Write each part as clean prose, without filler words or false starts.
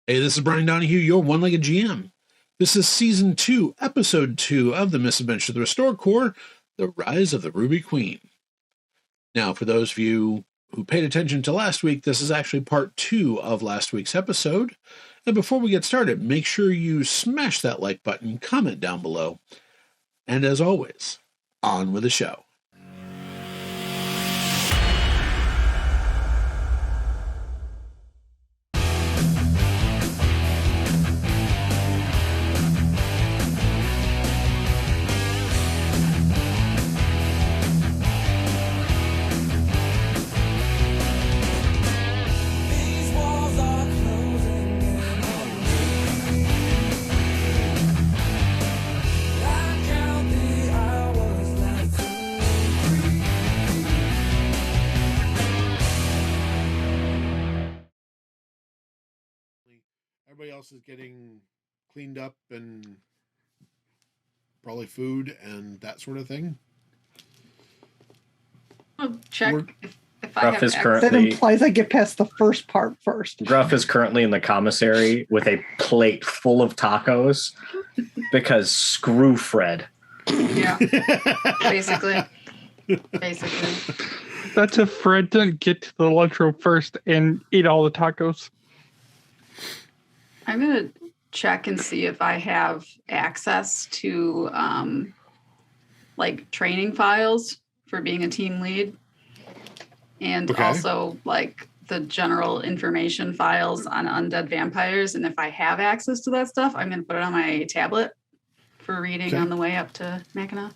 Hey, this is Bryan Donihue, your one-legged GM. This is Season 2, Episode 2 of the Misadventure of the Restore Corps, The Rise of the Ruby Queen. Now, for those of you who paid attention to last week, this is actually Part 2 of last week's episode. And before we get started, make sure you smash that like button, comment down below. And as always, on with the show. Everybody else is getting cleaned up and probably food and that sort of thing. I'll check if I Gruff have is access. currently- That implies I get past the first part first. Gruff is currently in the commissary with a plate full of tacos because screw Fred. Yeah, basically. That's if Fred didn't get to the lunchroom first and eat all the tacos. I'm going to check and see if I have access to like training files for being a team lead. And also like the general information files on undead vampires. And if I have access to that stuff, I'm going to put it on my tablet for reading on the way up to Mackinac.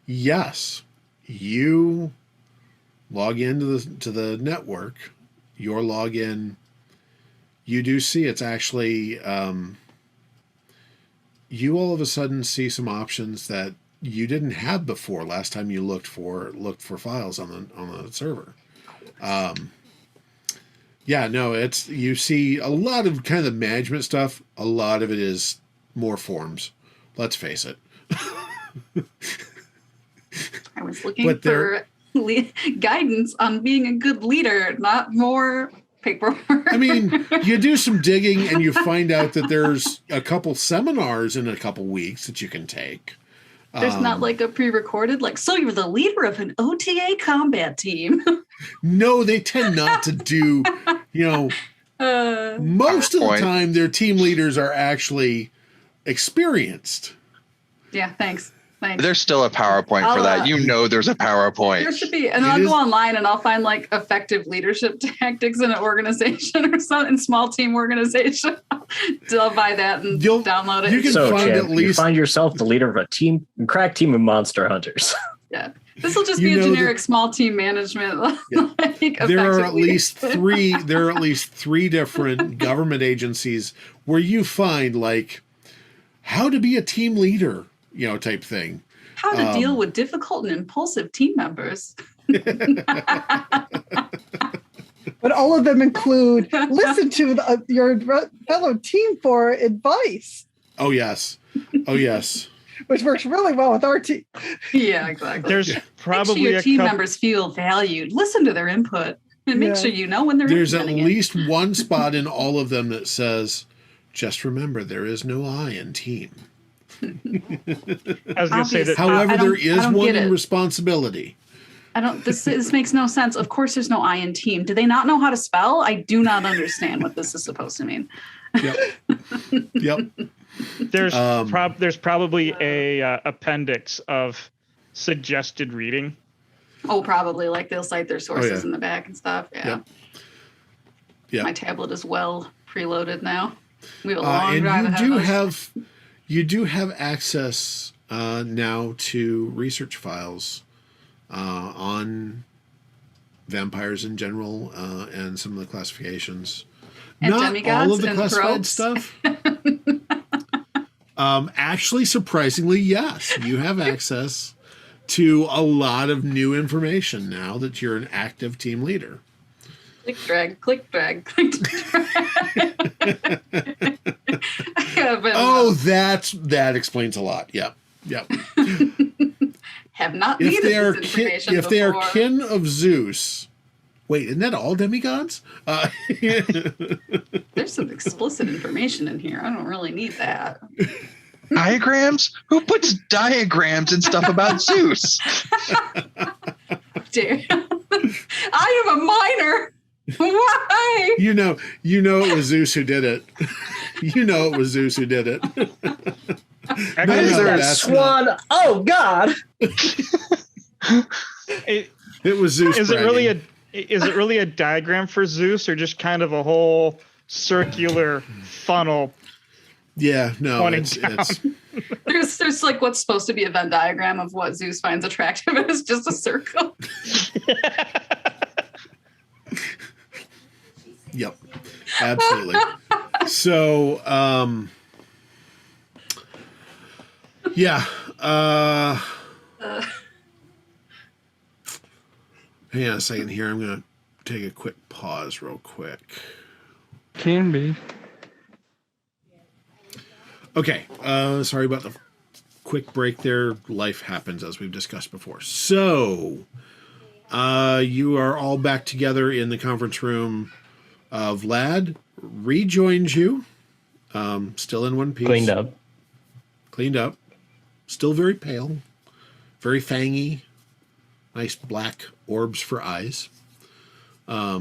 Yes, you log into the network. Your login, you do see it's actually you all of a sudden see some options that you didn't have before last time you looked for files on the server. Yeah, no, it's you see a lot of kind of the management stuff. A lot of it is more forms. Let's face it. I was looking for guidance on being a good leader, not more paperwork. I mean, you do some digging and you find out that there's a couple seminars in a couple weeks that you can take. There's not like a pre-recorded, like, so you're the leader of an OTA combat team. No, they tend not to do, most of the time their team leaders are actually experienced. Yeah, thanks. There's still a PowerPoint for that. There's a PowerPoint. There should be. And then I'll go online and I'll find like effective leadership tactics in an organization or something, small team organization. I'll buy that and download it. You can you find yourself the leader of a crack team of monster hunters. Yeah. This will just be a generic small team management. Yeah. There are at least three different government agencies where you find like how to be a team leader. Type thing. How to deal with difficult and impulsive team members. But all of them include listen to your fellow team for advice. Oh, yes. Which works really well with our team. Yeah, exactly. There's probably make sure your team members feel valued. Listen to their input and make sure you know when they're There's at least one spot in all of them that says, just remember, there is no I in team. I was going to say that. However, there is one in responsibility. This makes no sense. Of course, there's no I in team. Do they not know how to spell? I do not understand what this is supposed to mean. Yep. There's probably a appendix of suggested reading. Oh, probably. Like they'll cite their sources in the back and stuff. Yeah. Yep. My tablet is well preloaded now. We have a long drive ahead of us. You do have access now to research files on vampires in general and some of the classifications. And not demigods all of the and classified probes. stuff. Actually, surprisingly, yes. You have access to a lot of new information now that you're an active team leader. Click, drag, click, drag, click, drag. That explains a lot. Yep. Have not needed this information if they are before. kin of Zeus, Wait, isn't that all demigods? There's some explicit information in here. I don't really need that. Diagrams? Who puts diagrams and stuff about Zeus? Dare. I am a minor. Why? You know it was Zeus who did it. You know it was Zeus who did it. Is there a swan? Not... Oh God! It was Zeus. Is it really a diagram for Zeus, or just kind of a whole circular funnel? Yeah, no, it's there's like what's supposed to be a Venn diagram of what Zeus finds attractive, and it's just a circle. Yep, absolutely. So, yeah. Hang on a second here. I'm going to take a quick pause real quick. Can be. Okay. Sorry about the quick break there. Life happens, as we've discussed before. So, you are all back together in the conference room. Vlad rejoins you. Still in one piece. Cleaned up. Still very pale. Very fangy. Nice black orbs for eyes. But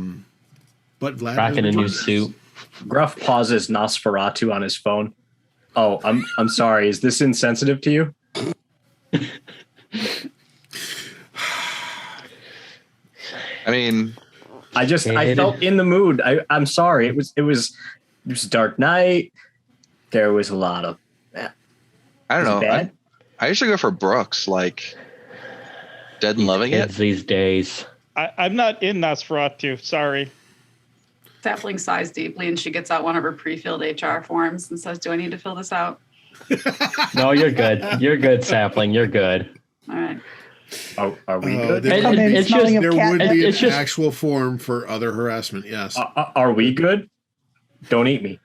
Vlad rocking a new suit. Gruff pauses Nosferatu on his phone. Oh, I'm sorry. Is this insensitive to you? I mean, I felt in the mood. I'm sorry. It was Dark Night. There was a lot of. I don't know. I usually go for Brooks, like Dead and Loving It these days. I'm not in Nosferatu. Sorry. Sapling sighs deeply, and she gets out one of her pre-filled HR forms and says, "Do I need to fill this out?" No, you're good. You're good, Sapling. You're good. All right. Are we good? There would be an actual form for other harassment. Yes. Are we good? Don't eat me.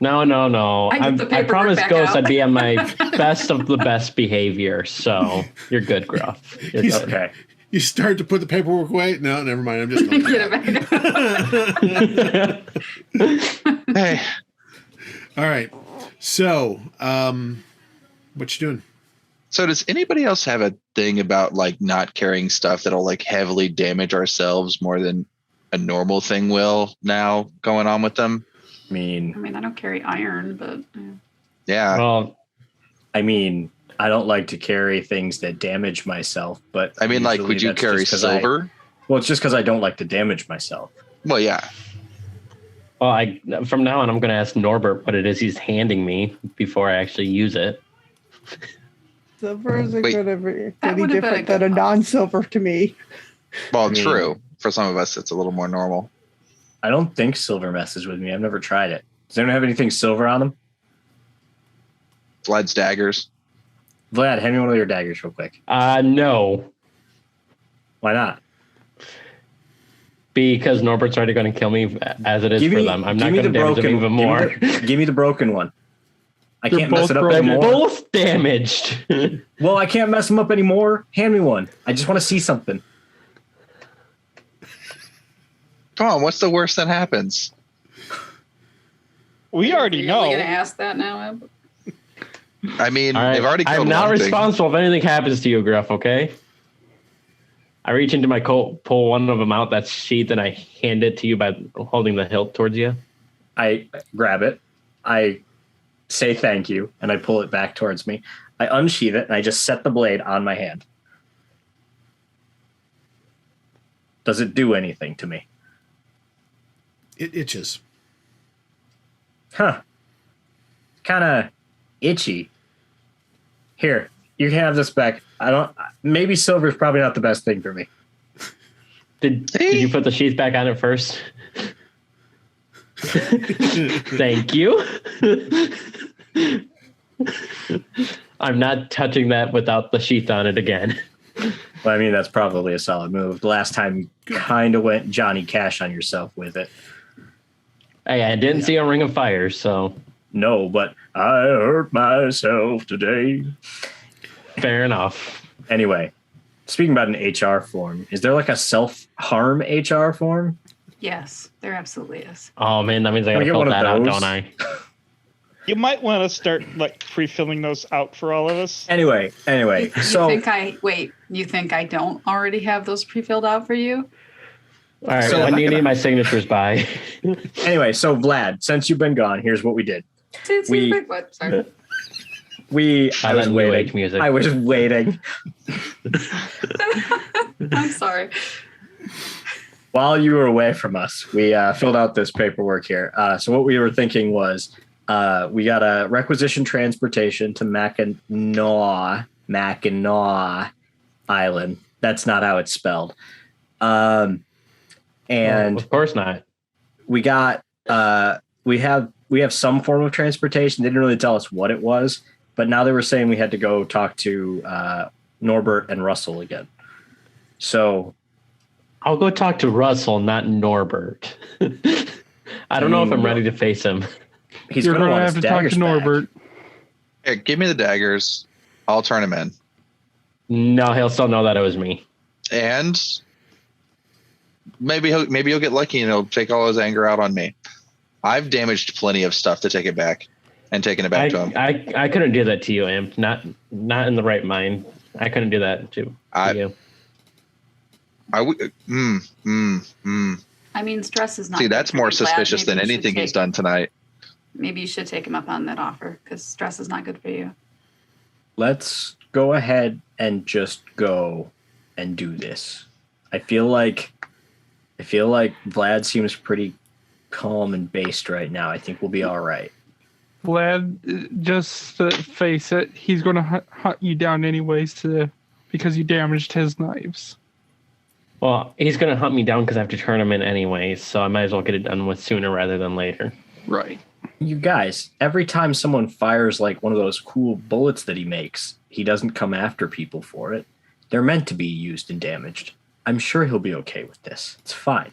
No. I promised Ghost I'd be on my best of the best behavior. So you're good, Gruff. You're good. Okay. You start to put the paperwork away. No, never mind. I'm just going to get it back. Hey. All right. So, what you doing? So does anybody else have a thing about like not carrying stuff that'll like heavily damage ourselves more than a normal thing will now going on with them? I mean, I don't carry iron, but yeah. Well, I mean, I don't like to carry things that damage myself, but I mean, like, would you carry silver? Well, it's just because I don't like to damage myself. Well, yeah. Well, from now on, I'm going to ask Norbert what it is he's handing me before I actually use it. Silver isn't going to be any different than a non-silver to me. Well, true. For some of us, it's a little more normal. I don't think silver messes with me. I've never tried it. Does anyone have anything silver on them? Vlad's daggers. Vlad, hand me one of your daggers real quick. No. Why not? Because Norbert's already going to kill me as it is for them. I'm not going to damage them even more. Give me the broken one. I can't mess it up They're anymore. both damaged. Well, I can't mess them up anymore. Hand me one. I just want to see something. Come on, what's the worst that happens? We already know. You're going to ask that now, Eb? I mean, they've already killed I'm not one responsible if anything happens to you, Gruff, okay? I reach into my coat, pull one of them out, that sheath, and I hand it to you by holding the hilt towards you. I grab it. I say thank you, and I pull it back towards me. I unsheath it, and I just set the blade on my hand. Does it do anything to me? It itches. Huh. Kind of itchy. Here, you can have this back. Maybe silver is probably not the best thing for me. Did you put the sheath back on it first? Thank you. I'm not touching that without the sheath on it again. Well, I mean, that's probably a solid move. The last time you kind of went Johnny Cash on yourself with it. Hey, I didn't see a ring of fire, so. No, but I hurt myself today. Fair enough. Anyway, speaking about an HR form, is there like a self-harm HR form? Yes, there absolutely is. Oh man, that means I Can gotta we get fill one of that out, those? don't I? You might want to start like pre-filling those out for all of us. Anyway, so You think I don't already have those pre-filled out for you? All right, So when I'm do you not need my signatures by? anyway, so Vlad, since you've been gone, here's what we did. Sorry. I was let New waiting. Age music. I was waiting. I'm sorry. While you were away from us, we filled out this paperwork here. So what we were thinking was we got a requisition transportation to Mackinac Island. That's not how it's spelled. And of course not. we got we have some form of transportation. They didn't really tell us what it was, but now they were saying we had to go talk to Norbert and Russell again. So I'll go talk to Russell, not Norbert. I don't know if I'm ready to face him. he's You're going to gonna want have his to talk daggers to Norbert. Here, give me the daggers. I'll turn them in. No, he'll still know that it was me. And maybe he'll get lucky and he'll take all his anger out on me. I've damaged plenty of stuff to take it back and taken it back to him. I couldn't do that to you, Imp. Not in the right mind. I couldn't do that to you. I would. I mean, stress is not. See, good that's for more you, Vlad. suspicious than Maybe you should anything he's done tonight. Maybe you should take him up on that offer because stress is not good for you. Let's go ahead and just go and do this. I feel like Vlad seems pretty calm and based right now. I think we'll be all right. Vlad, just face it, he's going to hunt you down anyways because you damaged his knives. Well, he's going to hunt me down because I have to turn him in anyways, so I might as well get it done with sooner rather than later. Right. You guys, every time someone fires like one of those cool bullets that he makes, he doesn't come after people for it. They're meant to be used and damaged. I'm sure he'll be okay with this. It's fine.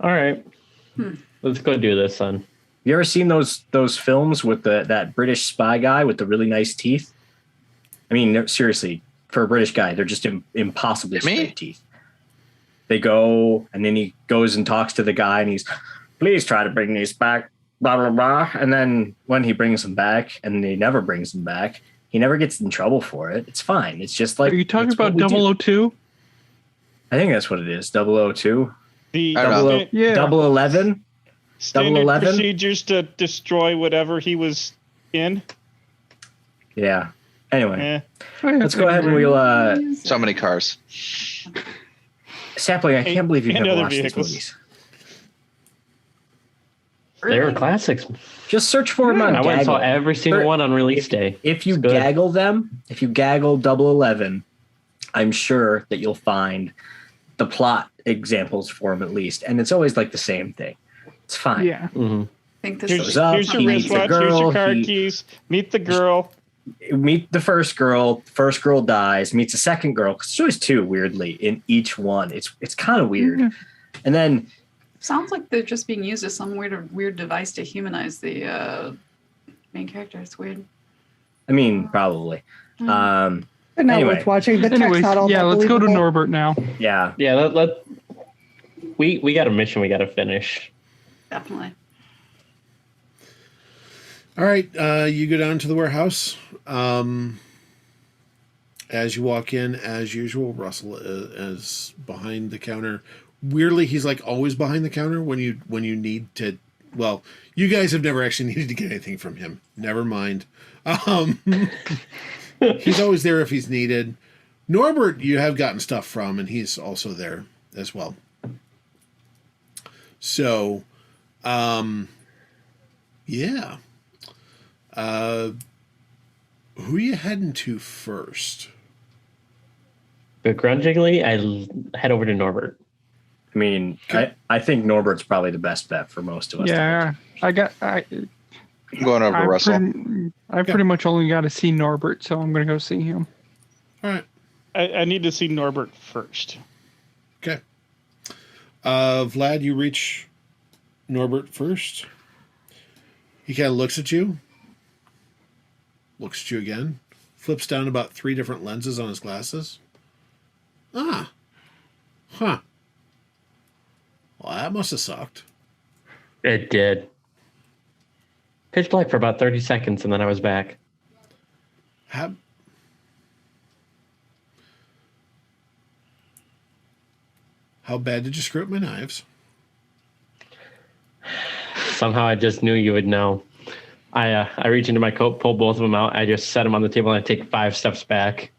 All right. Let's go do this, son. You ever seen those films with that British spy guy with the really nice teeth? I mean, seriously, for a British guy, they're just impossibly straight teeth. They go, and then he goes and talks to the guy, and he's, please try to bring these back, blah, blah, blah. And then when he brings them back, and he never brings them back, he never gets in trouble for it. It's fine. It's just like... Are you talking about 002? I think that's what it is, 002. The I don't know. Yeah. 011? standard 011? procedures to destroy whatever he was in. Yeah. Anyway, Eh. let's go ahead and we'll... So many cars. Sapling, I can't believe you've And never other watched these vehicles. movies. They were classics. Just search for them on I went and saw Gaggle. every single one on release day. If you It's good. gaggle them, if you gaggle 011, I'm sure that you'll find the plot examples for them at least. And it's always like the same thing. It's fine. Yeah. Mm-hmm. I think this Here's, is up, here's your he meets the wristwatch. Here's your girl, car he- keys. Meet the girl. Meet the first girl dies, meets the second girl, because there's always two, weirdly, in each one. It's kind of weird. Yeah. And then sounds like they're just being used as some weird device to humanize the main character. It's weird. I mean, probably. But not Anyway. worth watching. The tech's Anyways, not all yeah, that let's go to believable. Norbert now. Yeah. Yeah, we got a mission we got to finish. Definitely. All right, you go down to the warehouse. As you walk in, as usual, Russell is behind the counter. Weirdly, he's like always behind the counter when you need to. Well, you guys have never actually needed to get anything from him. Never mind. He's always there if he's needed. Norbert, you have gotten stuff from, and he's also there as well. So, yeah. Who are you heading to first? Begrudgingly, I head over to Norbert. I mean, I think Norbert's probably the best bet for most of us. Yeah. I'm going over to Russell. I pretty much only got to see Norbert, so I'm going to go see him. All right. I need to see Norbert first. Okay. Vlad, you reach Norbert first. He kind of looks at you again, flips down about 3 different lenses on his glasses. Ah. Huh. Well, that must have sucked. It did. Pitch black for about 30 seconds, and then I was back. How bad did you screw up my knives? Somehow I just knew you would know. I reach into my coat, pull both of them out. I just set them on the table, and I take 5 steps back.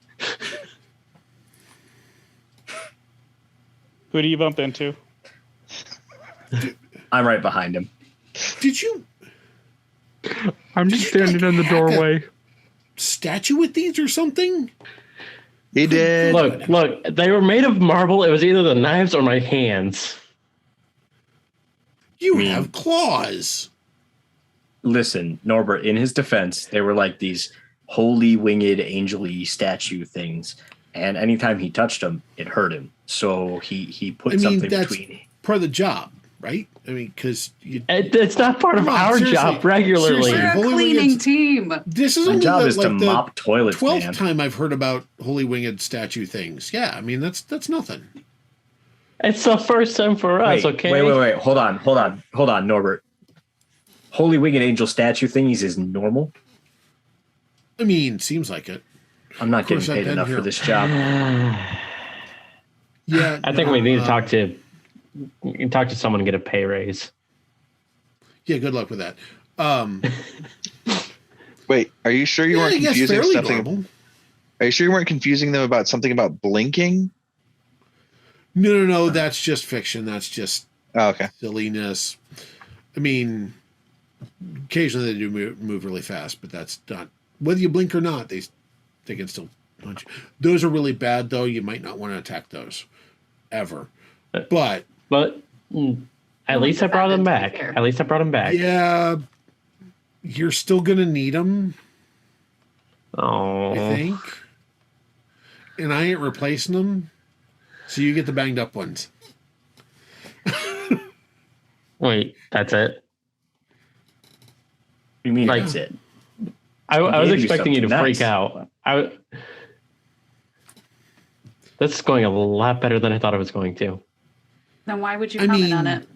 Who do you bump into? I'm right behind him. Did you I'm just standing in the doorway. statue with these or something? He did. Look, they were made of marble. It was either the knives or my hands. You have claws. Listen, Norbert, in his defense, they were like these holy winged angel-y statue things. And anytime he touched them, it hurt him. So he put something between. Part of the job, right? I mean, because it's not part of our job regularly. Seriously, We're a cleaning team. This is My only job the, is to mop toilets, 12th man. time I've heard about holy winged statue things. Yeah, I mean that's nothing. It's the first time for us, okay? Wait. Hold on, Norbert. Holy winged angel statue thingies is normal? I mean, seems like it. I'm not getting paid enough for this job. Yeah, I think we need to talk to someone and get a pay raise. Yeah, good luck with that. Wait, are you sure you weren't confusing something? Normal. Are you sure you weren't confusing them about something about blinking? No. That's just fiction. That's just Okay. silliness. I mean, occasionally they do move really fast, but that's not whether you blink or not. They can still punch you. Those are really bad, though. You might not want to attack those ever. But at least I brought them back. Yeah, you're still gonna need them. Oh, I think. And I ain't replacing them, so you get the banged up ones. wait, that's it? You mean Like- that's it? I was gave you expecting you to something freak nice. out. This is going a lot better than I thought it was going to. Then why would you comment on it?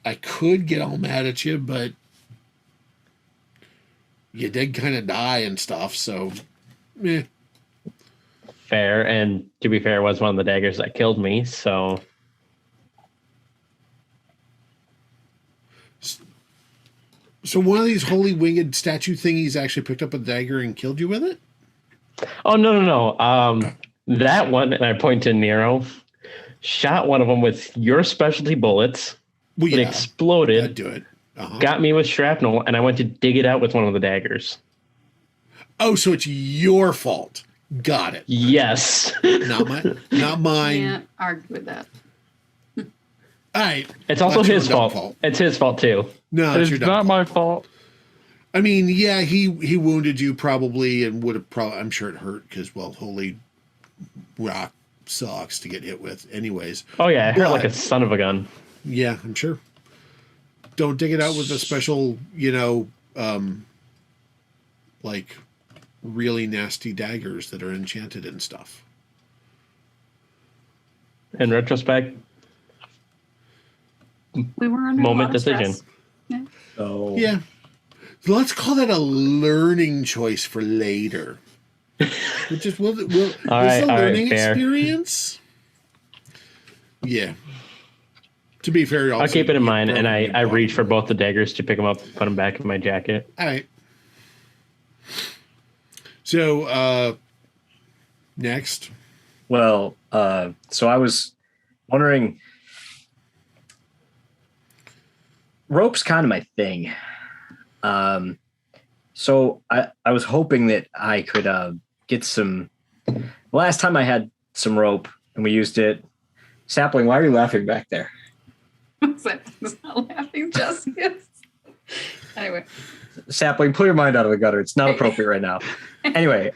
I could get all mad at you, but you did kind of die and stuff, so Fair, and to be fair, it was one of the daggers that killed me, so... So one of these holy winged statue thingies actually picked up a dagger and killed you with it? Oh, no. That one, and I point to Neuro, shot one of them with your specialty bullets. Well, It exploded, that'd do it. Uh-huh. got me with shrapnel, and I went to dig it out with one of the daggers. Oh, so it's your fault. Got it. Yes. Not mine. Can't argue with that. All right. It's also That's your his dumb fault. It's his fault, too. No, it's your It's dumb not fault. my fault. I mean, yeah, he wounded you probably and would have probably, I'm sure it hurt because, well, holy rock sucks to get hit with anyways. Oh, yeah, it hurt like a But- son of a gun. Yeah, I'm sure. Don't dig it out with a special, like really nasty daggers that are enchanted and stuff. In retrospect, We were under Moment a lot of decision. stress. Yeah. So Yeah. So let's call that a learning choice for later. Which is, will it's right, a all right, learning fair. experience. Yeah. To be fair, I'll also, keep it in mind, and probably I reach for both the daggers to pick them up, put them back in my jacket. All right. So, next. Well, so I was wondering, rope's kind of my thing. So I was hoping that I could get some. Last time I had some rope and we used it. Sapling, why are you laughing back there? It's not laughing, Jessie. Anyway. Sapling, pull your mind out of the gutter. It's not appropriate right now. Anyway,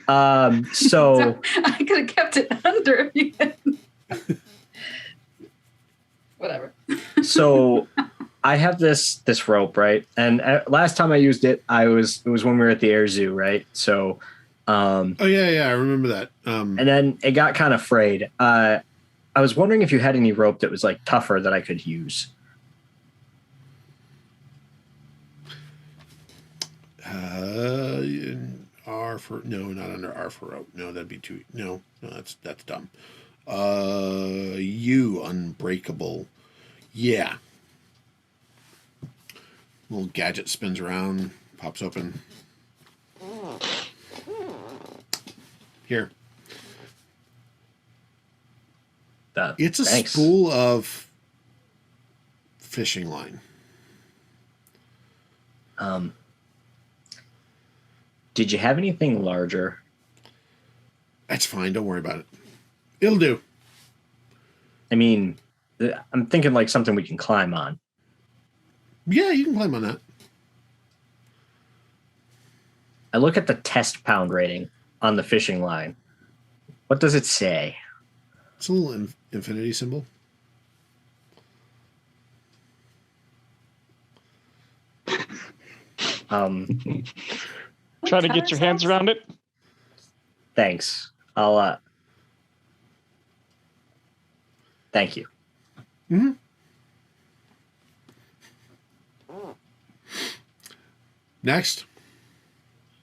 so I could have kept it under if you didn't. Whatever. so I have this rope, right? And last time I used it, it was when we were at the air zoo, right? So Oh yeah, I remember that. And then it got kind of frayed. I was wondering if you had any rope that was like tougher that I could use. R for not under R for rope. No, that'd be too. No, that's dumb. U unbreakable. Yeah. Little gadget spins around, pops open. Here. It's a spool of fishing line. Did you have anything larger? That's fine. Don't worry about it. It'll do. I mean, I'm thinking like something we can climb on. Yeah, you can climb on that. I look at the test pound rating on the fishing line. What does it say? It's a little infinity symbol. Try to get your hands around it. Thanks. I'll thank you. Mm-hmm. Next.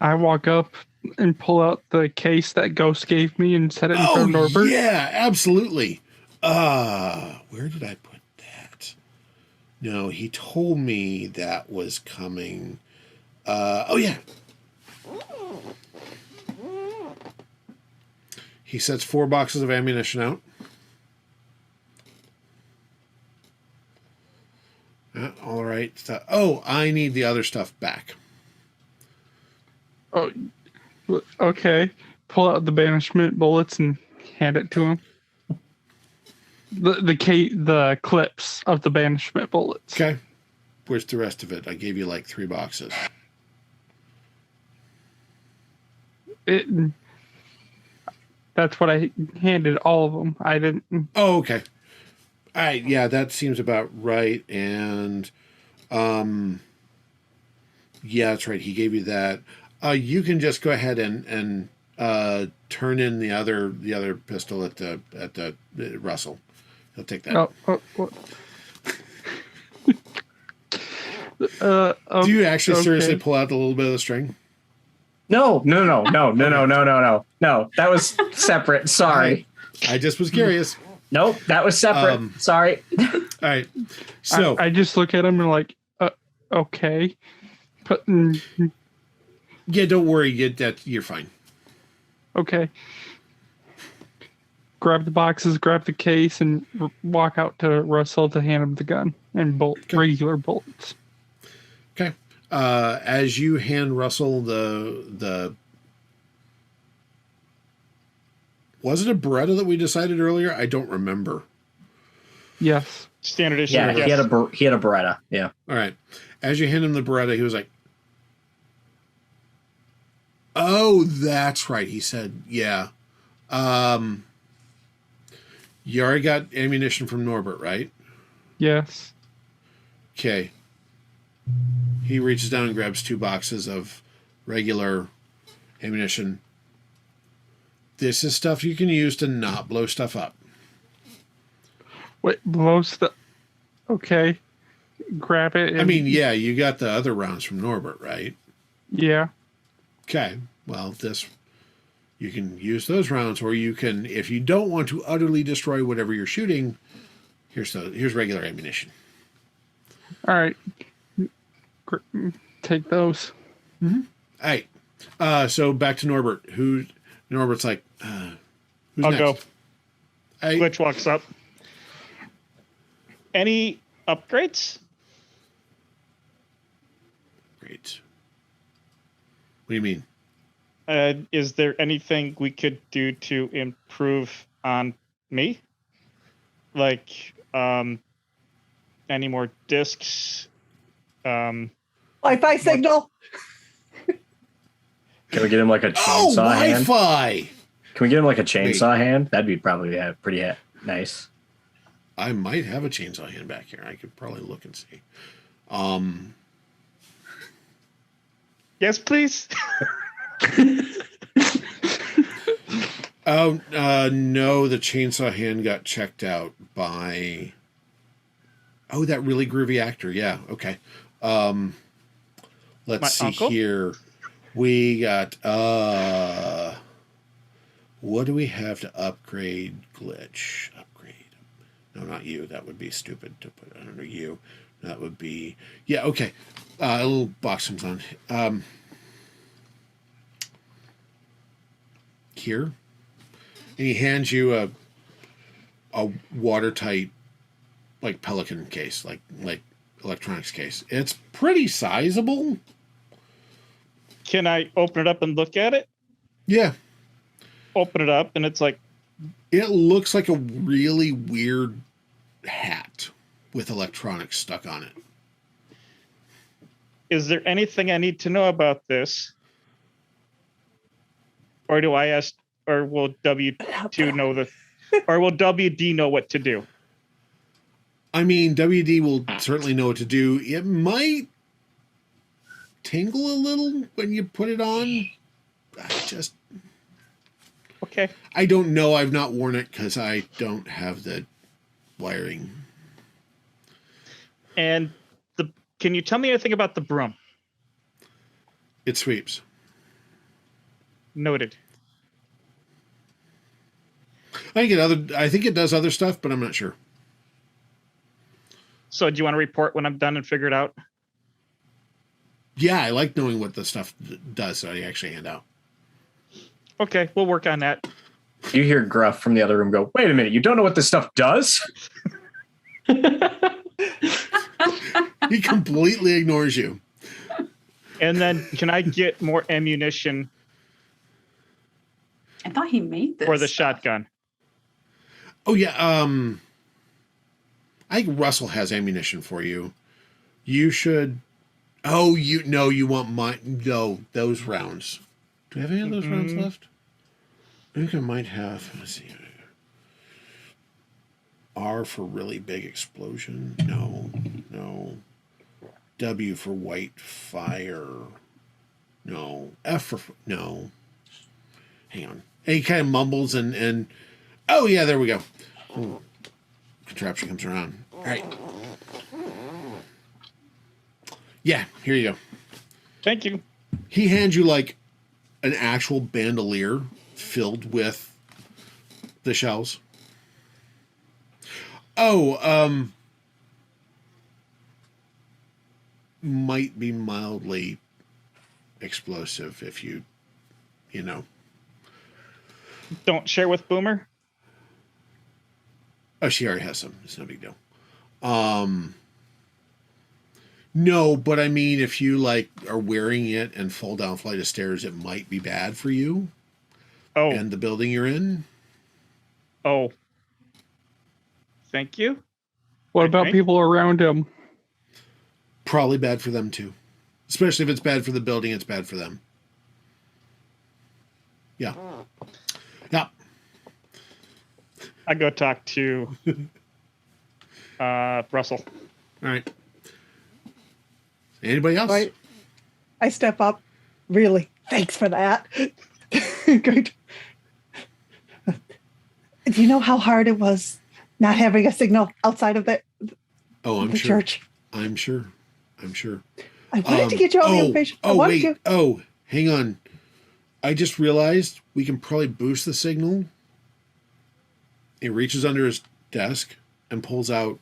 I walk up and pull out the case that Ghost gave me and set it in front of Norbert. Yeah, absolutely. Where did I put that? No, he told me that was coming. Oh yeah. He sets 4 boxes of ammunition out. All right. Oh, I need the other stuff back. Oh, okay. Pull out the banishment bullets and hand it to him. The clips of the banishment bullets. Okay. Where's the rest of it? I gave you like 3 boxes. That's what I handed all of them. I didn't. Oh, okay. All right. Yeah, that seems about right. And, yeah, that's right. He gave you that. You can just go ahead and turn in the other pistol at the Russell. He'll take that. Do you actually seriously pull out a little bit of the string? No. That was separate. Sorry. I just was curious. Nope, that was separate. Sorry. All right. So I just look at him and like, okay. Yeah, don't worry. You're fine. Okay. Grab the boxes, grab the case, and walk out to Russell to hand him the gun and regular bullets. Okay. As you hand Russell the was it a Beretta that we decided earlier? I don't remember. Yes. Standard issue. Yeah, he had a Beretta. Yeah. All right. As you hand him the Beretta, he was like, "Oh, that's right." He said, "Yeah. You already got ammunition from Norbert, right?" Yes. Okay. He reaches down and grabs 2 boxes of regular ammunition. This is stuff you can use to not blow stuff up. Wait, blow stuff? Okay. Grab it. I mean, yeah, you got the other rounds from Norbert, right? Yeah. Okay. Well, you can use those rounds, or you can, if you don't want to utterly destroy whatever you're shooting, here's regular ammunition. All right. Take those. Mm-hmm. All right. So back to Norbert. Norbert's like, who's I'll next? go. Hey. Glitch walks up. Any upgrades? Great. What do you mean? Is there anything we could do to improve on me? Like, any more discs? Wi-Fi signal. Can we get him like a chainsaw hand? Wi-Fi. Can we get him like a chainsaw hand? That'd be probably pretty nice. I might have a chainsaw hand back here. I could probably look and see. Yes, please. Oh, no, the chainsaw hand got checked out by... Oh, that really groovy actor. Yeah, okay. Let's see uncle? here. We got... what do we have to upgrade glitch? Upgrade. No, not you. That would be stupid to put under you. That would be... Yeah, okay. A little box comes on. Here. And he hands you a watertight, like, Pelican case, like electronics case. It's pretty sizable. Can I open it up and look at it? Yeah. Open it up, and it's like... It looks like a really weird hat with electronics stuck on it. Is there anything I need to know about this? Or do I ask, or will W2 know the, or will WD know what to do? I mean, WD will certainly know what to do. It might tingle a little when you put it on. Okay. I don't know. I've not worn it because I don't have the wiring. And can you tell me anything about the broom? It sweeps. Noted. I think it does other stuff, but I'm not sure. So do you want to report when I'm done and figure it out? Yeah, I like knowing what the stuff does that I actually hand out. Okay, we'll work on that. You hear Gruff from the other room go, "Wait a minute, you don't know what this stuff does?" He completely ignores you. And then can I get more ammunition I thought he made this for the stuff. shotgun? Oh, yeah. I think Russell has ammunition for you. You should... Oh, you want mine. No, those rounds. Do I have any of those rounds left? I think I might have. Let's see. R for really big explosion. No. W for white fire. No. F for... No. Hang on. And he kind of mumbles and... Oh, yeah, there we go. Ooh. Contraption comes around. All right. Yeah, here you go. Thank you. He hands you, like, an actual bandolier filled with the shells. Oh, might be mildly explosive if you know. Don't share with Boomer? Oh, she already has some. It's no big deal. No, but I mean, if you, like, are wearing it and fall down a flight of stairs, it might be bad for you. Oh. And the building you're in. Oh. Thank you. What about people around him? Probably bad for them, too. Especially if it's bad for the building, it's bad for them. Yeah. Yeah. I go talk to Russell. All right. Anybody else? Right. I step up. Really? Thanks for that. Great. Do you know how hard it was not having a signal outside of the church? I'm sure. I wanted to get you all the information. Oh, hang on. I just realized we can probably boost the signal. He reaches under his desk and pulls out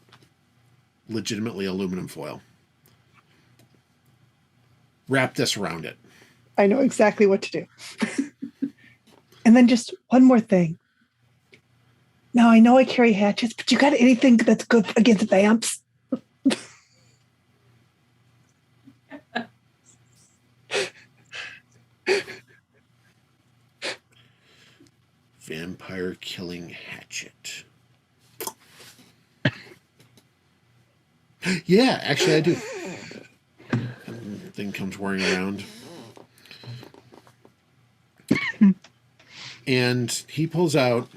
legitimately aluminum foil. Wrap this around it. I know exactly what to do. And then just one more thing. Now, I know I carry hatchets, but you got anything that's good against vamps? Vampire killing hatchet. Yeah, actually I do. Thing comes whirring around. And he pulls out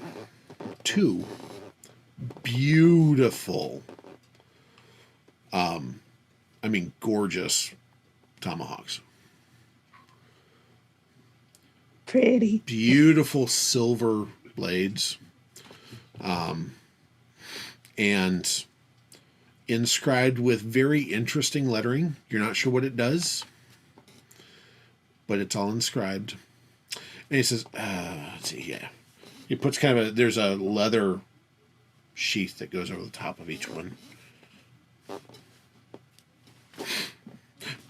two beautiful, gorgeous tomahawks. Pretty. Beautiful silver blades, and inscribed with very interesting lettering. You're not sure what it does, but it's all inscribed. And he says, let's see, yeah. He puts there's a leather sheath that goes over the top of each one.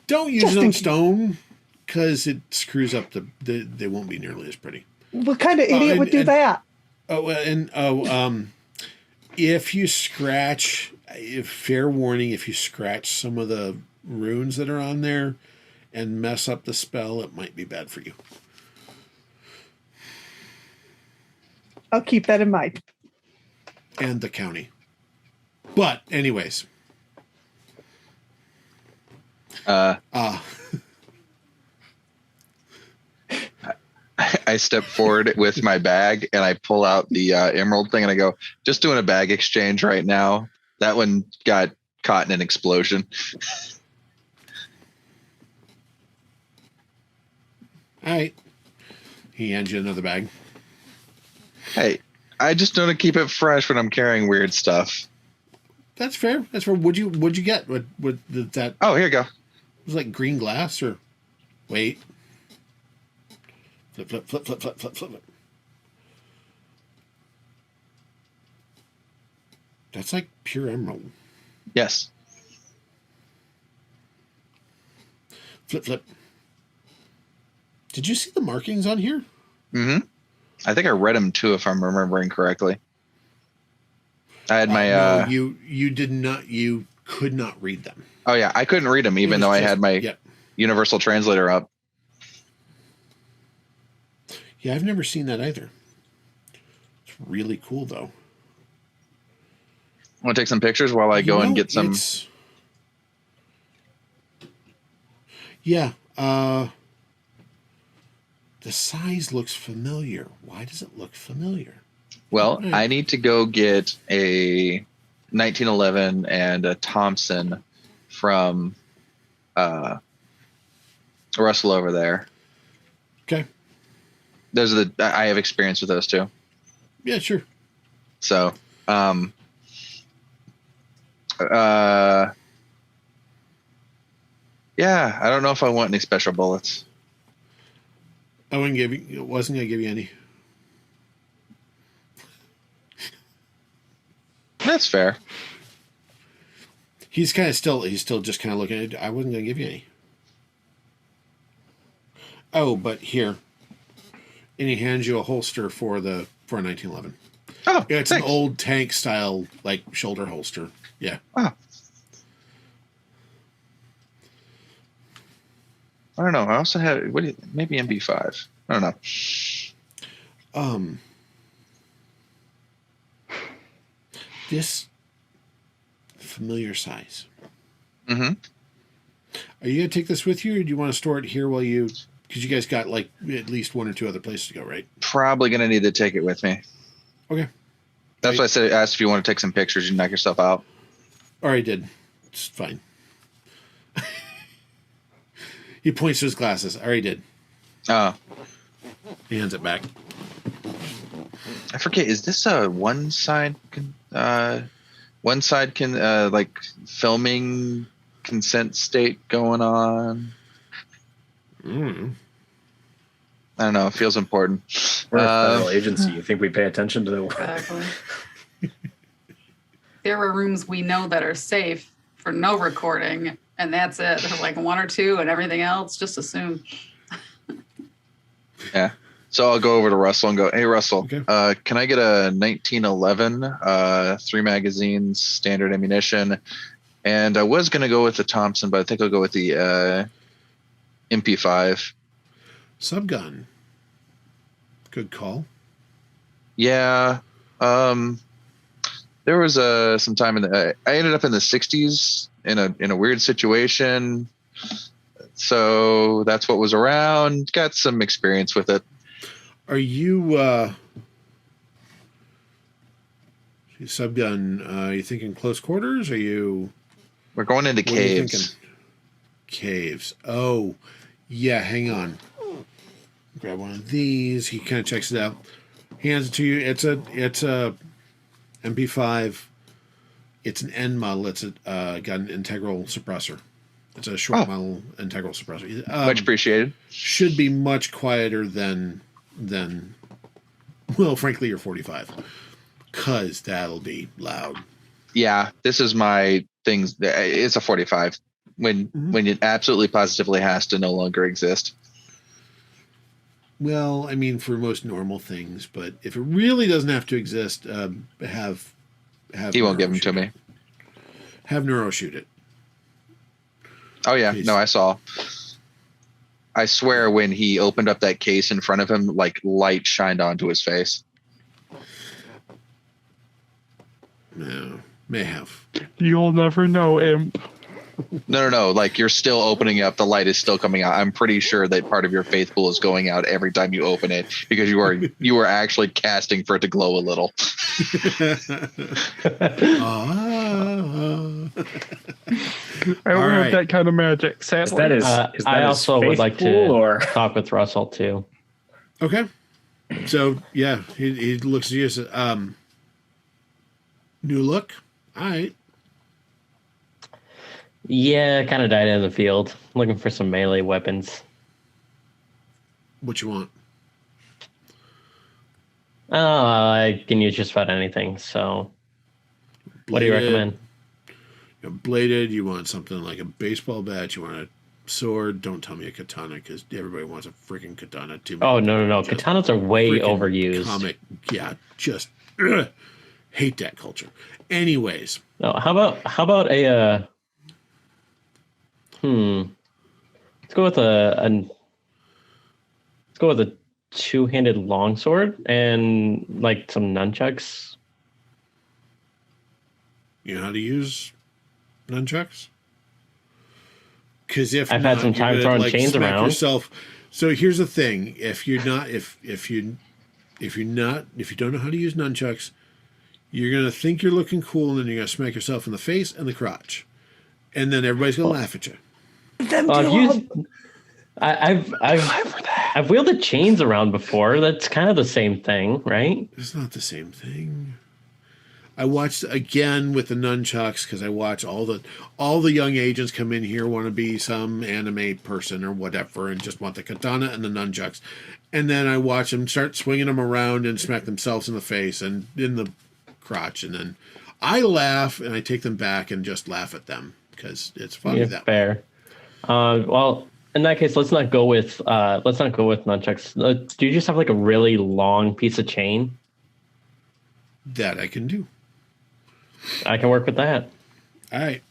Don't use it on stone, because it screws up they won't be nearly as pretty. What kind of idiot would do that? If you scratch, fair warning, if you scratch some of the runes that are on there and mess up the spell, it might be bad for you. I'll keep that in mind. And the county. But anyways. I step forward with my bag and I pull out the emerald thing and I go, just doing a bag exchange right now. That one got caught in an explosion. All right. He hands you another bag. Hey, I just want to keep it fresh when I'm carrying weird stuff. That's fair. That's fair. What'd you get? What did that? Oh, here you go. It was like green glass or wait. Flip. That's like pure emerald. Yes. Flip. Did you see the markings on here? Mm-hmm. I think I read them too, if I'm remembering correctly. I had my. No, you did not. You could not read them. Oh yeah, I couldn't read them even though I had my universal translator up. Yeah, I've never seen that either. It's really cool though. Want to take some pictures while I go and get some? Yeah. The size looks familiar. Why does it look familiar? Well, I need to go get a 1911 and a Thompson from Russell over there. Okay. Those are I have experience with those too. Yeah, sure. So, yeah, I don't know if I want any special bullets. I wasn't going to give you any. That's fair. He's still just kind of looking at it. I wasn't going to give you any. Oh, but here. And he hands you a holster for a 1911. Oh, yeah, it's thanks. an old tank style, like shoulder holster. Yeah. Oh. I don't know. I also had maybe MB5. I don't know. This familiar size. Mm-hmm. Are you gonna take this with you, or do you want to store it here while you? Because you guys got like at least one or two other places to go, right? Probably gonna need to take it with me. Okay. That's why I asked if you want to take some pictures. You knock yourself out. Already did. It's fine. He points to his glasses. I already did. Oh. He hands it back. I forget. Is this a one side like filming consent state going on? Mm. I don't know. It feels important. We're a federal agency. You think we pay attention to the Exactly. There are rooms we know that are safe for no recording, and that's it. There's like one or two, and everything else, just assume. Yeah. So I'll go over to Russell and go, hey, Russell, okay. Can I get a 1911, 3 magazines, standard ammunition? And I was going to go with the Thompson, but I think I'll go with the MP5. Subgun. Good call. Yeah. There was some time I ended up in the 60s in a weird situation. So that's what was around. Got some experience with it. Are you subgun? Are you thinking close quarters? We're going into caves. Caves. Oh, yeah. Hang on. Grab one of these. He kind of checks it out. Hands it to you. It's a MP5. It's an N model. It's got an integral suppressor. It's a short model integral suppressor. Much appreciated. Should be much quieter than well, frankly, your 45, because that'll be loud. Yeah, this is my thing. It's a 45 when it absolutely positively has to no longer exist. Well, I mean, for most normal things, but if it really doesn't have to exist, have He won't give them to me. Have Neuro shoot it. Oh yeah, no, I saw. I swear, when he opened up that case in front of him, like light shined onto his face. No, may have. You'll never know, Imp. No. Like, you're still opening up. The light is still coming out. I'm pretty sure that part of your faith pool is going out every time you open it, because you are actually casting for it to glow a little. I don't have that kind of magic, sadly. Is I that also would like to talk with Russell too. Okay. So yeah, he looks at you and says, new look. All right. Yeah, kind of died in the field. Looking for some melee weapons. What you want? I can use just about anything. So, what do you recommend? Bladed. You want something like a baseball bat? You want a sword? Don't tell me a katana, because everybody wants a freaking katana too. Oh no! Katanas are way overused. Comic, yeah, just hate that culture. Anyways, no. How about a Let's go with a two-handed longsword and like some nunchucks. You know how to use nunchucks? Because if I've had some time throwing chains around. Yourself. So here's the thing: if you don't know how to use nunchucks, you're gonna think you're looking cool, and then you're gonna smack yourself in the face and the crotch, and then everybody's gonna laugh at you. I've wielded chains around before. That's kind of the same thing, right? It's not the same thing. I watched again with the nunchucks because I watch all the young agents come in here, want to be some anime person or whatever, and just want the katana and the nunchucks, and then I watch them start swinging them around and smack themselves in the face and in the crotch, and then I laugh and I take them back and just laugh at them because it's funny. Yeah, fair. Well, in that case, let's not go with nunchucks. Do you just have like a really long piece of chain? That I can do. I can work with that. All right.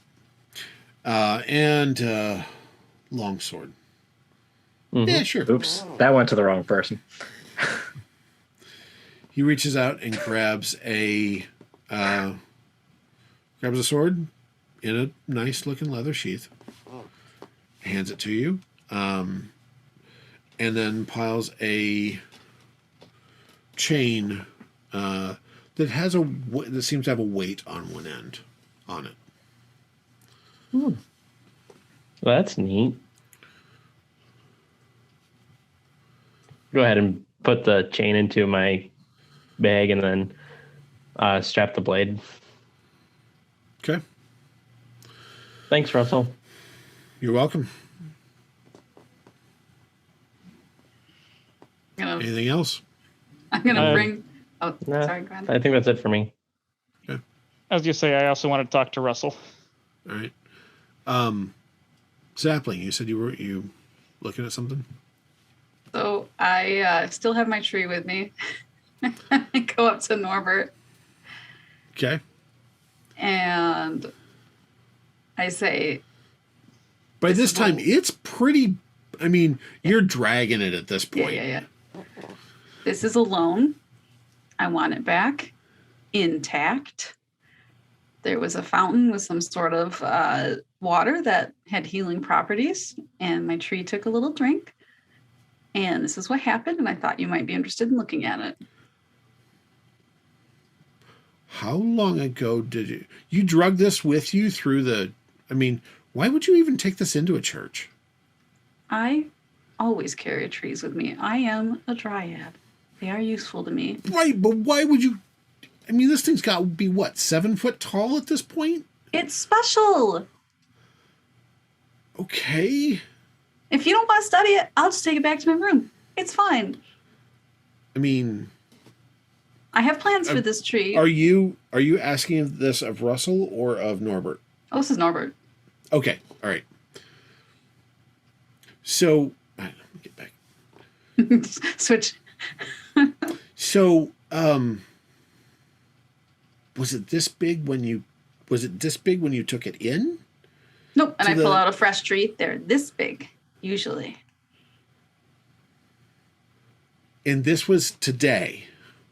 And longsword. Mm-hmm. Yeah, sure. Oops, that went to the wrong person. He reaches out and grabs a sword in a nice looking leather sheath. Hands it to you. And then piles a chain that seems to have a weight on one end on it. Well, that's neat. Go ahead and put the chain into my bag and then strap the blade. Okay. Thanks, Russell. You're welcome. Anything else? I'm gonna bring. Oh, Nah, sorry, go ahead. I think that's it for me. Okay. As you say, I also want to talk to Russell. All right. Sapling, you said you looking at something? So I still have my tree with me. I go up to Norbert. Okay. And I say, by this time, it's pretty. I mean, you're dragging it at this point. Yeah. This is a loan. I want it back intact. There was a fountain with some sort of water that had healing properties, and my tree took a little drink. And this is what happened, and I thought you might be interested in looking at it. How long ago did you drug this with you through the? I mean, why would you even take this into a church? I always carry trees with me. I am a dryad. They are useful to me. Right, but why would you? I mean, this thing's got to be, what, 7 foot tall at this point? It's special. Okay. If you don't want to study it, I'll just take it back to my room. It's fine. I mean, I have plans for this tree. Are you asking this of Russell or of Norbert? Oh, this is Norbert. Okay, all right. So, let me get back. Switch. So, was it this big when you took it in? Nope. And I pull out a fresh tree. They're this big, usually. And this was today.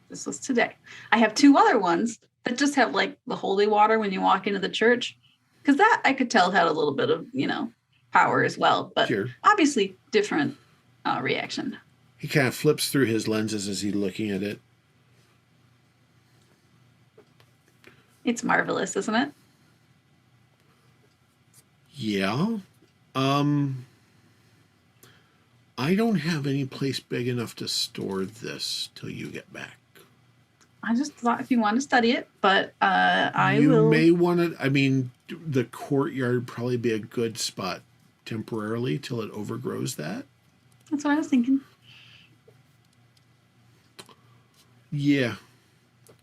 This was today. I have 2 other ones that just have like the holy water when you walk into the church. Because that I could tell had a little bit of, power as well. But obviously different reaction. He kind of flips through his lenses as he's looking at it. It's marvelous, isn't it? Yeah. I don't have any place big enough to store this till you get back. I just thought if you want to study it, but I will. You may want to. I mean, the courtyard would probably be a good spot temporarily till it overgrows that. That's what I was thinking. Yeah.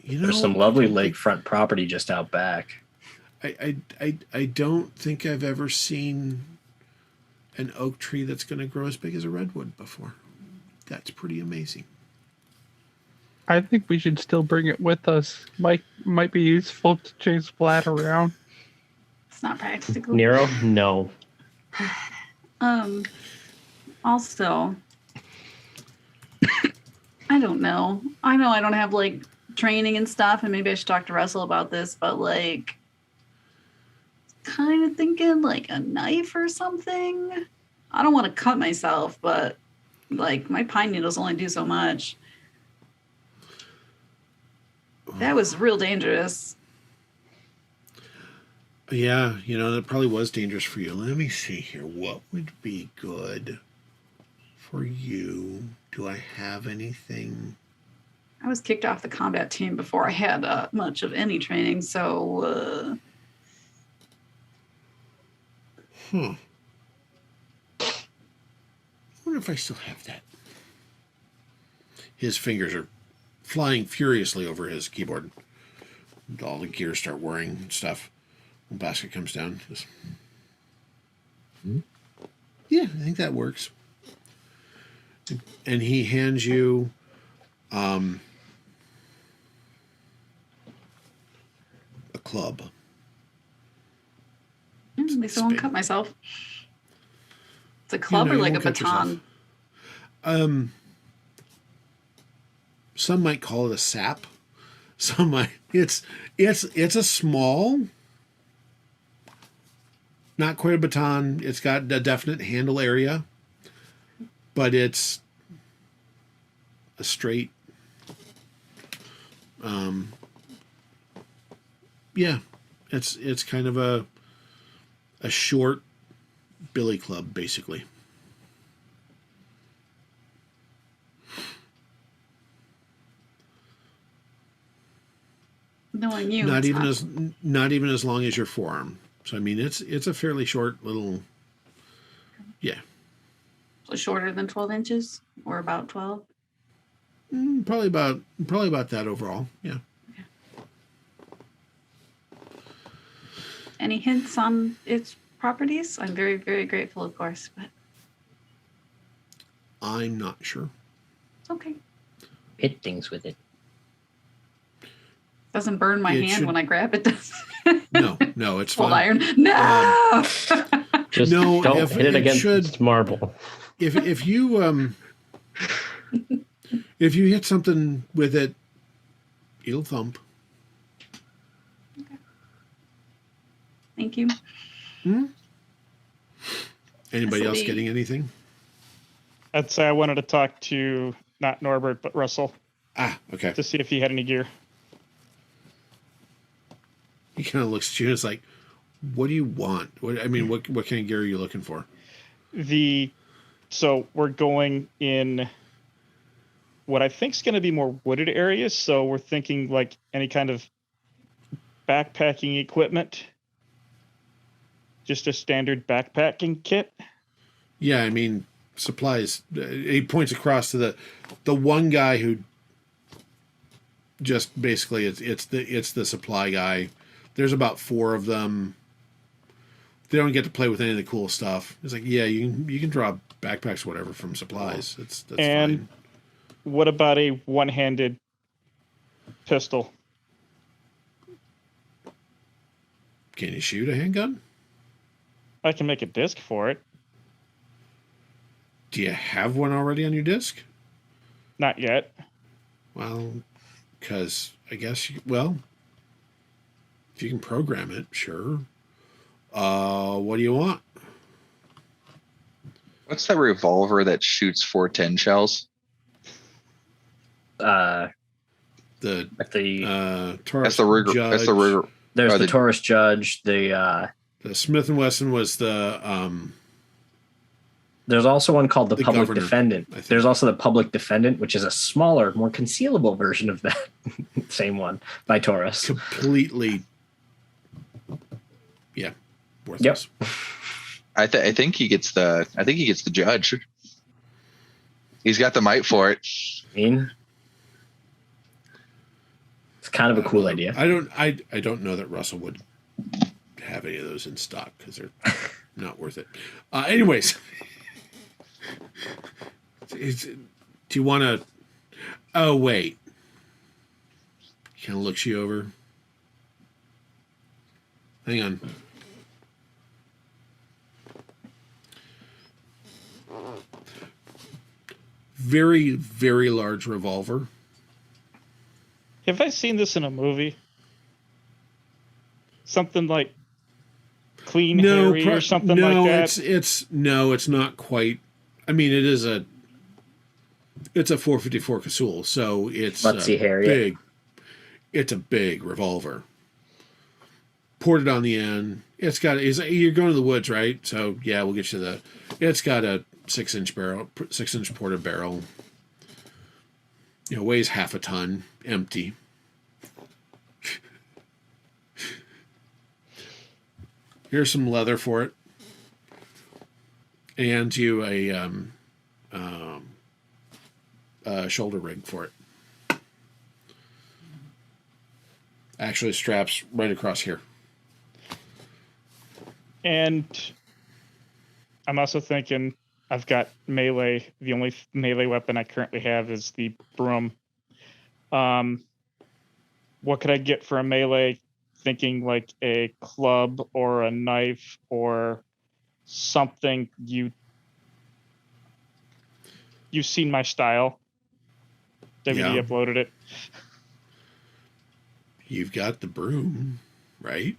There's some lovely lakefront property just out back. I don't think I've ever seen an oak tree that's going to grow as big as a redwood before. That's pretty amazing. I think we should still bring it with us. Might be useful to chase Vlad around. It's not practical. Neuro, no. Also, I don't know. I know I don't have like training and stuff, and maybe I should talk to Russell about this, but like kind of thinking like a knife or something. I don't want to cut myself, but like my pine needles only do so much. That was real dangerous. Yeah, that probably was dangerous for you. Let me see here. What would be good for you? Do I have anything? I was kicked off the combat team before I had much of any training, so... I wonder if I still have that. His fingers are flying furiously over his keyboard. All the gears start whirring and stuff. The basket comes down. Just... Yeah, I think that works. And he hands you a club. At least I won't cut myself. It's a club or like a baton? Some might call it a sap. Some might. It's a small, not quite a baton. It's got a definite handle area, but it's a straight. Yeah, it's kind of a short billy club, basically. Knowing you, not even as long as your forearm. So I mean, it's a fairly short little. Yeah. So shorter than 12 inches, or about 12. Probably about that overall. Yeah. Okay. Any hints on its properties? I'm very, very grateful, of course, but I'm not sure. Okay. Hit things with it. Doesn't burn my hand when I grab it, does it? No, it's fine. Old iron. No! Just don't hit it against marble. If you hit something with it, it'll thump. Okay. Thank you. Anybody else getting anything? I'd say I wanted to talk to not Norbert but Russell. Okay. To see if he had any gear. He kind of looks at you and is like, what do you want? What kind of gear are you looking for? So we're going in what I think is going to be more wooded areas. So we're thinking like any kind of backpacking equipment. Just a standard backpacking kit. Yeah, I mean, supplies. He points across to the one guy who just basically it's the supply guy. There's about 4 of them. They don't get to play with any of the cool stuff. It's like, yeah, you can draw backpacks, whatever, from supplies. That's fine. What about a one-handed pistol? Can you shoot a handgun? I can make a disc for it. Do you have one already on your disc? Not yet. Well, because I guess if you can program it, sure. What do you want? What's that revolver that shoots 410 shells? The Taurus That's the rigor. Judge. That's the rigor. There's the Taurus Judge. The Smith & Wesson was the there's also one called the Public Governor, Defendant. There's also the Public Defendant, which is a smaller, more concealable version of that same one by Taurus. Completely, worthless. Yep. I think he gets the Judge. He's got the might for it. I mean, it's kind of a cool idea. I don't know that Russell would have any of those in stock because they're not worth it. Anyways, do you want to? Oh wait, kind of looks you over. Hang on. Very, very large revolver. Have I seen this in a movie? Something like Clean Harry or something like that? It's not quite. I mean, it's a 454 Casull, so it's big. It's a big revolver. Ported on the end. You're going to the woods, right? So yeah, we'll get you it's got a 6-inch barrel, 6-inch ported barrel. Weighs half a ton, empty. Here's some leather for it, and you a shoulder rig for it. Actually, straps right across here. And I'm also thinking I've got melee. The only melee weapon I currently have is the broom. What could I get for a melee? Thinking like a club or a knife or something. You've seen my style. WD uploaded it. You've got the broom, right?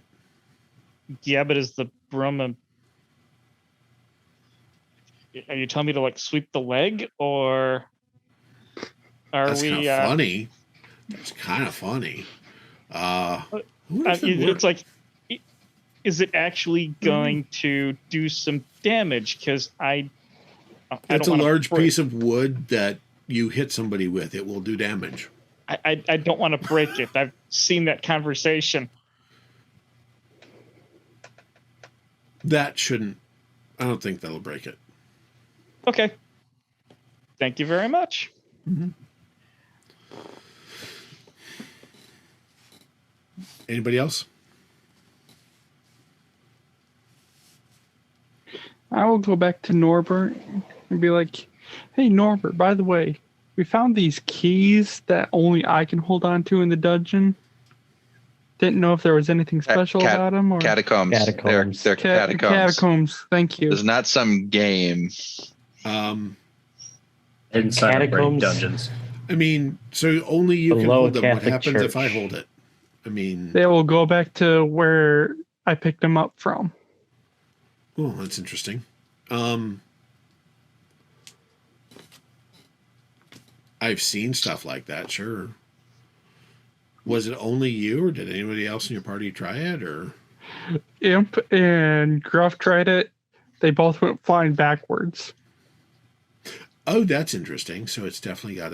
Yeah, but is the broom are you telling me to like sweep the leg, or That's kind of funny? That's kind of funny. It's like, is it actually going to do some damage? Because it's a large piece of wood that you hit somebody with. It will do damage. I don't want to break it. I've seen that conversation. That shouldn't. I don't think that'll break it. Okay. Thank you very much. Mm-hmm. Anybody else? I will go back to Norbert and be like, hey, Norbert, by the way, we found these keys that only I can hold on to in the dungeon. Didn't know if there was anything special about them. Or Catacombs. They're catacombs. Catacombs. Thank you. There's not some game. Inside dungeons. I mean, so only you can hold them. What happens if I hold it? I mean, they will go back to where I picked them up from. Oh, that's interesting. I've seen stuff like that, sure. Was it only you, or did anybody else in your party try it, or? Imp and Gruff tried it. They both went flying backwards. Oh, that's interesting. So it's definitely got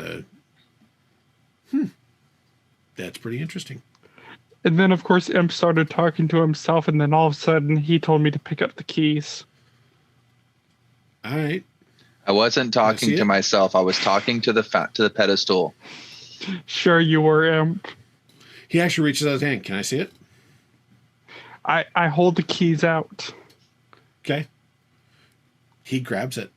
That's pretty interesting. And then, of course, Imp started talking to himself, and then all of a sudden, he told me to pick up the keys. All right. I wasn't talking to myself. I was talking to the pedestal. Sure you were, Imp. He actually reaches out his hand. Can I see it? I hold the keys out. Okay. He grabs it.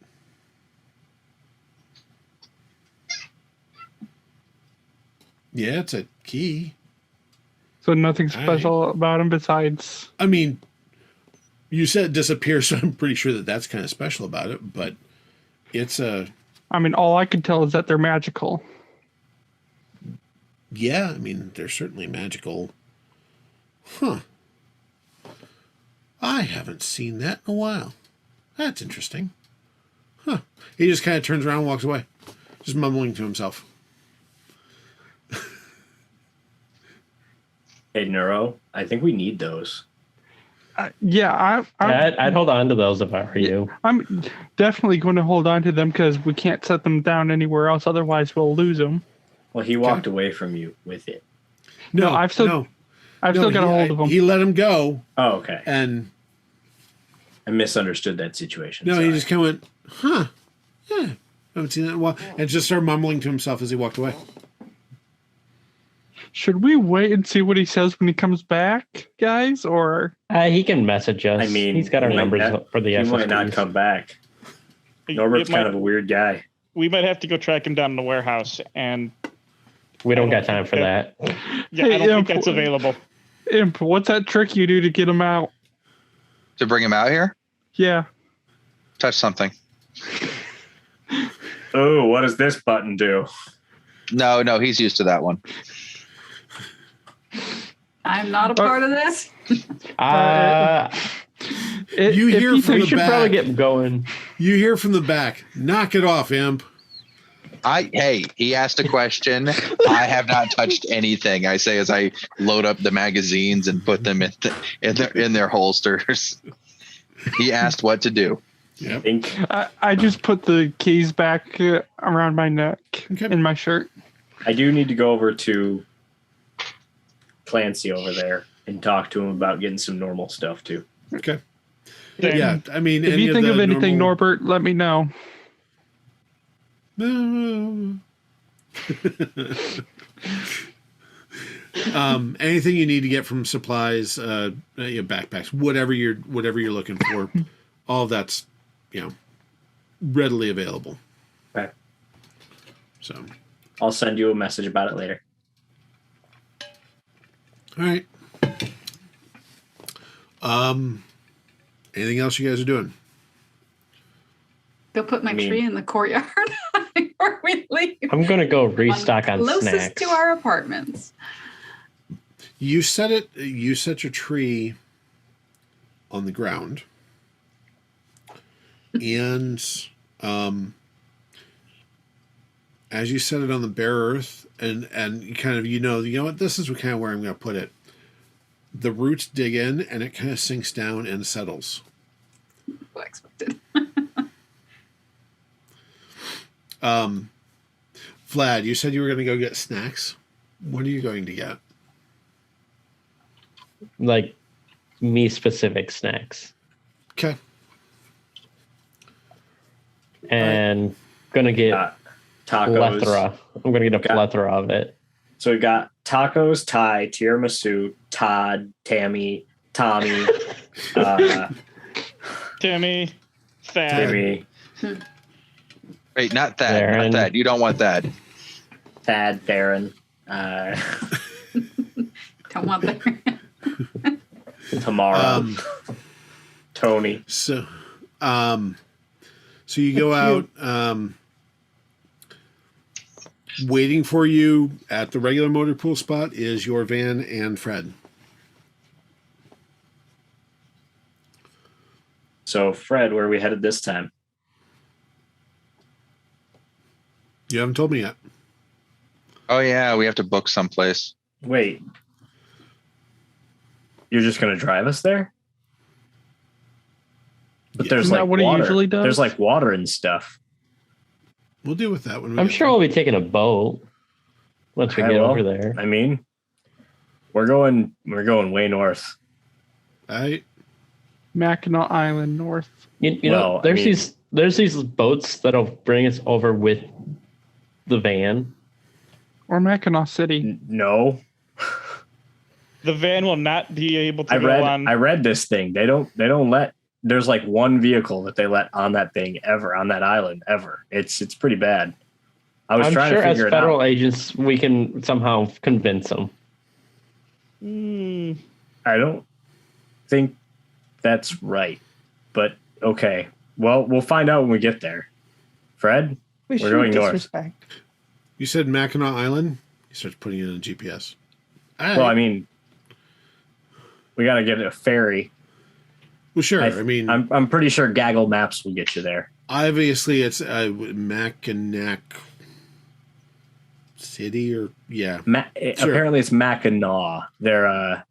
Yeah, it's a key. So nothing special about him besides... I mean, you said it disappears, so I'm pretty sure that that's kind of special about it, but it's a... I mean, all I can tell is that they're magical. Yeah, I mean, they're certainly magical. Huh. I haven't seen that in a while. That's interesting. Huh. He just kind of turns around and walks away, just mumbling to himself. Hey, Neuro, I think we need those. Yeah, I'd hold on to those if I were you. I'm definitely going to hold on to them because we can't set them down anywhere else. Otherwise, we'll lose them. Well, he walked away from you with it. No, I've still got a hold of them. He let him go. Oh, okay. And I misunderstood that situation. No, Sorry. he just kind of went, huh, yeah, I haven't seen that in a while. And just started mumbling to himself as he walked away. Should we wait and see what he says when he comes back, guys? Or He can message us. I mean, he's got our numbers for the He SSDs. might not come back. Norbert's kind of a weird guy. We might have to go track him down in the warehouse, and We don't got time for that. yeah, I don't think that's available. Imp, what's that trick you do to get him out? To bring him out here? Yeah. Touch something. Oh, what does this button do? No, he's used to that one. I'm not a part of this. You hear from we the should back. probably get going. You hear from the back. Knock it off, Imp. Hey, he asked a question. I have not touched anything. I say as I load up the magazines and put them in their holsters. He asked what to do. Yep. I just put the keys back around my neck Okay. in my shirt. I do need to go over to Clancy over there and talk to him about getting some normal stuff too. Okay. Then- Yeah, I mean, If any you think the of anything, normal- Norbert, let me know. Anything you need to get from supplies, your backpacks, whatever you're looking for, all of that's readily available. Okay. So, I'll send you a message about it later. all right. Anything else you guys are doing? Go put my tree in the courtyard before we leave. I'm gonna go restock on Closest snacks. to our apartments. You set your tree on the ground, and as you set it on the bare earth, and you kind of you know what, this is kind of where I'm going to put it. The roots dig in, and it kind of sinks down and settles. Well, expected. Vlad, you said you were going to go get snacks. What are you going to get? Like me specific snacks. Okay. And gonna get Tacos. plethora. I'm gonna get a Okay. plethora of it. So we got tacos, Thai, tiramisu, Todd, Tammy, Tommy, Timmy, Thad. Timmy, Wait, not that. Theran. Not that. You don't want that. Thad, Theran, Don't want that. Tamara, Tony. So you go out. Waiting for you at the regular motor pool spot is your van and Fred. So Fred, where are we headed this time? You haven't told me yet. Oh yeah, we have to book someplace. Wait, you're just gonna drive us there? But there's Isn't that like what he water. usually does? There's like water and stuff. We'll deal with that when we I'm get sure there. we'll be taking a boat. once we get over there. I mean, we're going way north. All right. Mackinac Island north. You know, there's these boats that'll bring us over with the van. Or Mackinac City. No. The van will not be able to go on. I read this thing. They don't let. There's like one vehicle that they let on that thing ever, on that island ever. It's pretty bad. I'm trying to figure it out. As federal agents, we can somehow convince them. I don't think that's right, but okay. Well, we'll find out when we get there. Fred, we're going north. You said Mackinac Island? He starts putting it in GPS. Right. Well, I mean, we got to get a ferry. Well, sure. I'm pretty sure Gaggle Maps will get you there. Obviously, it's Mackinac City, or yeah. Sure. Apparently, it's Mackinac. They're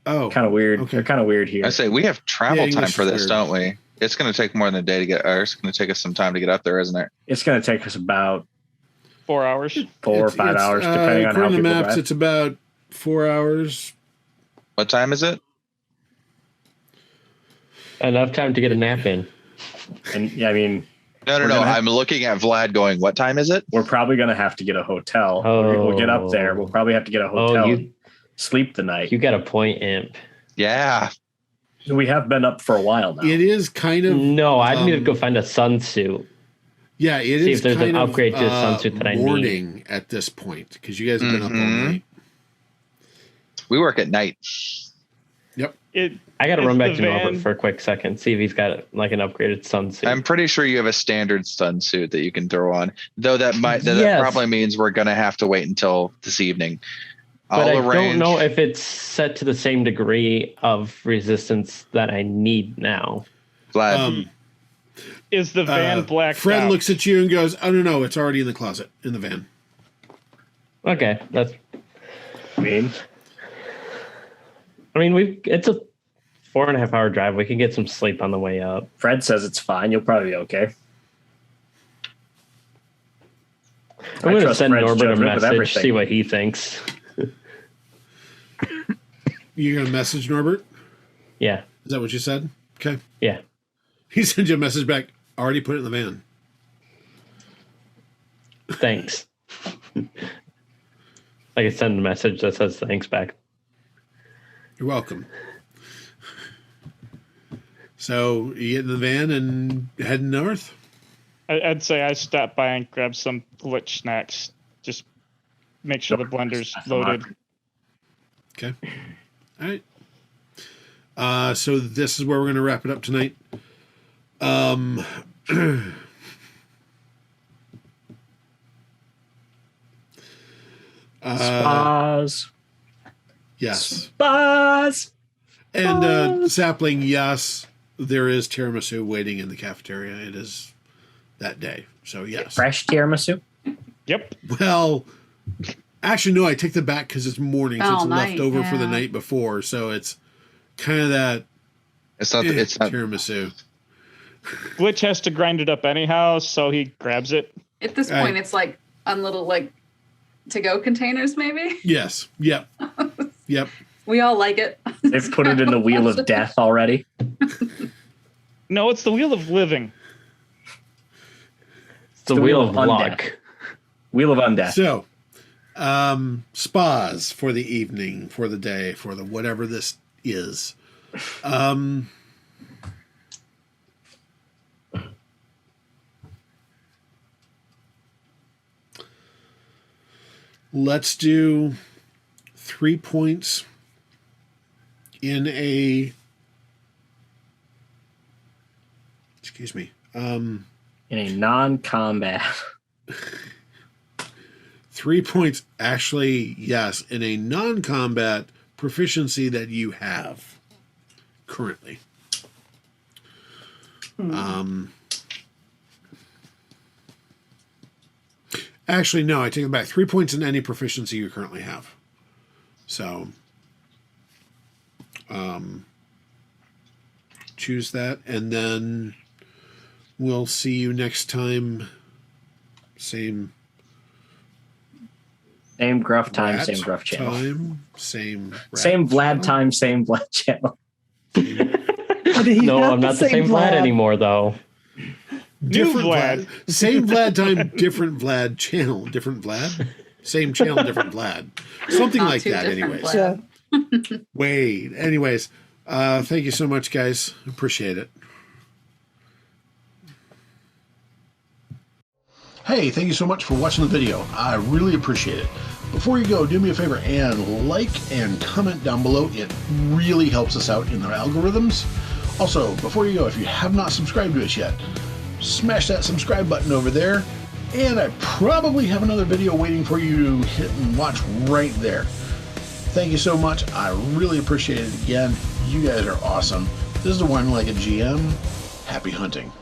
kind of weird. Okay. They're kind of weird here. I say we have travel time for this, don't we? It's going to take more than a day to get. Or it's going to take us some time to get up there, isn't it? It's going to take us about 4 hours, 4 or 5 hours, depending on how people maps. drive. It's about 4 hours. What time is it? Enough time to get a nap in. And yeah, I mean, no. I'm looking at Vlad going, what time is it? We're probably going to have to get a hotel. We'll get up there. We'll probably have to get a hotel. Sleep the night. You got a point, Imp. Yeah. We have been up for a while now. It is kind of. No, I need to go find a sunsuit. Yeah, it See is if there's kind an upgrade to the sunsuit that I need. Morning at this point, because you guys have been up all night. We work at night. Yep. I got to run back to Norbert for a quick second, see if he's got like an upgraded sunsuit. I'm pretty sure you have a standard sunsuit that you can throw on, though that probably means we're going to have to wait until this evening. But I don't know if it's set to the same degree of resistance that I need now. Vlad. Is the van blacked Fred out? looks at you and goes, oh, no, it's already in the closet, in the van. Okay, that's... I mean, it's a 4.5 hour drive. We can get some sleep on the way up. Fred says it's fine. You'll probably be okay. I'm going to send Norbert a message, see what he thinks. You're going to message Norbert? Yeah. Is that what you said? Okay. Yeah. He sent you a message back. Already put it in the van. Thanks. I can send a message that says thanks back. You're welcome. So you get in the van and heading north? I'd say I stop by and grab some glitch snacks. Just make sure the blender's loaded. Okay. All right. So this is where we're going to wrap it up tonight. Spas. Yes. Spas. And Sapling, yes, there is tiramisu waiting in the cafeteria. It is that day. So, yes. Fresh tiramisu? Yep. Well, actually, no, I take that back because it's morning, so it's left over for the night before. So it's kind of that. It's not tiramisu. Glitch has to grind it up anyhow, so he grabs it. At this point, it's like on little to-go containers, maybe? Yes. Yep. Yep. We all like it. They've put it in the wheel of death already. No, it's the wheel of living. It's the wheel of luck. Wheel of undeath. So, spas for the evening, for the day, for the whatever this is. Let's do 3 points in a. Excuse me. In a non-combat. 3 points, actually, yes, in a non-combat proficiency that you have currently. Actually, no, I take it back. 3 points in any proficiency you currently have. So, choose that, and then we'll see you next time. Same Same Gruff time, Rat same Gruff channel. Same Vlad time, same Vlad channel. No, I'm not the same Vlad anymore, though. Different Vlad. Same Vlad time, different Vlad channel. Different Vlad? Same channel, different Vlad. Something Not like too that, different, anyways. Vlad. Yeah. Wait. Anyways, thank you so much, guys. Appreciate it. Hey, thank you so much for watching the video. I really appreciate it. Before you go, do me a favor and like and comment down below. It really helps us out in the algorithms. Also, before you go, if you have not subscribed to us yet, smash that subscribe button over there. And I probably have another video waiting for you to hit and watch right there. Thank you so much. I really appreciate it again. You guys are awesome. This is the One Like a GM. Happy hunting.